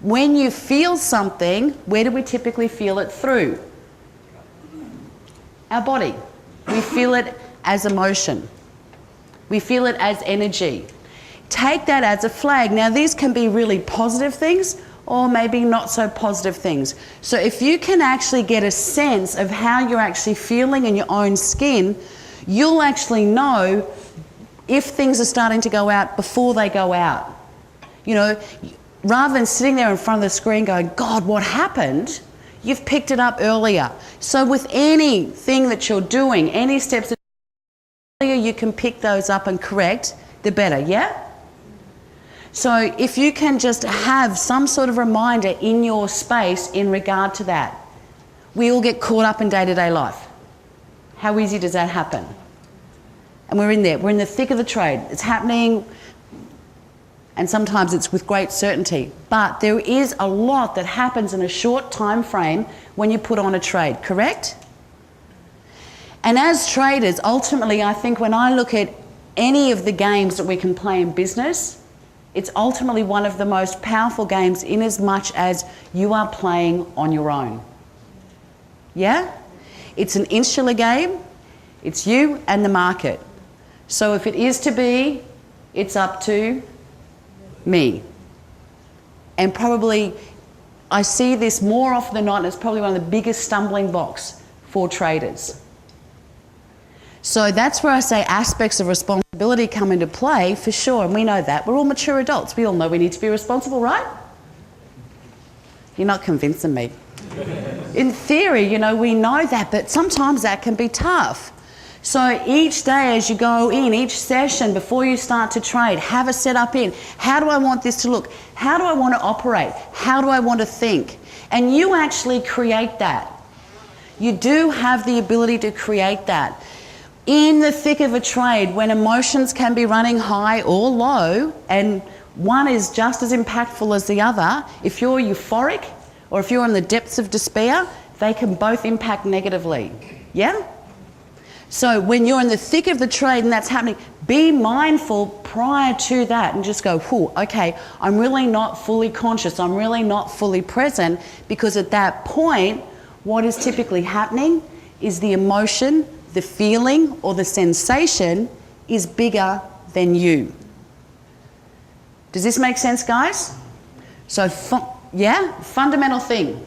When you feel something, where do we typically feel it through? Our body. We feel it as emotion. We feel it as energy. Take that as a flag. Now, these can be really positive things or maybe not so positive things. So if you can actually get a sense of how you're actually feeling in your own skin, you'll actually know if things are starting to go out before they go out. You know, rather than sitting there in front of the screen going, God, what happened? You've picked it up earlier. So with anything that you're doing, any steps that earlier you can pick those up and correct, the better, yeah? So if you can just have some sort of reminder in your space in regard to that. We all get caught up in day-to-day life. How easy does that happen? And we're in there. We're in the thick of the trade. It's happening, and sometimes it's with great certainty. But there is a lot that happens in a short time frame when you put on a trade, correct? And as traders, ultimately, I think when I look at any of the games that we can play in business, it's ultimately one of the most powerful games in as much as you are playing on your own. Yeah? It's an insular game. It's you and the market. So if it is to be, it's up to me. And probably, I see this more often than not, and it's probably one of the biggest stumbling blocks for traders. So that's where I say aspects of responsibility come into play for sure, and we know that. We're all mature adults. We all know we need to be responsible, right? You're not convincing me. In theory, you know, we know that, but sometimes that can be tough. So each day as you go in, each session before you start to trade, have a setup in. How do I want this to look? How do I want to operate? How do I want to think? And you actually create that. You do have the ability to create that. In the thick of a trade, when emotions can be running high or low, and one is just as impactful as the other, if you're euphoric or if you're in the depths of despair, they can both impact negatively. Yeah? So when you're in the thick of the trade and that's happening, be mindful prior to that and just go, whew, okay, I'm really not fully conscious, I'm really not fully present, because at that point, what is typically happening is the emotion, the feeling or the sensation is bigger than you. Does this make sense, guys? So, yeah, fundamental thing.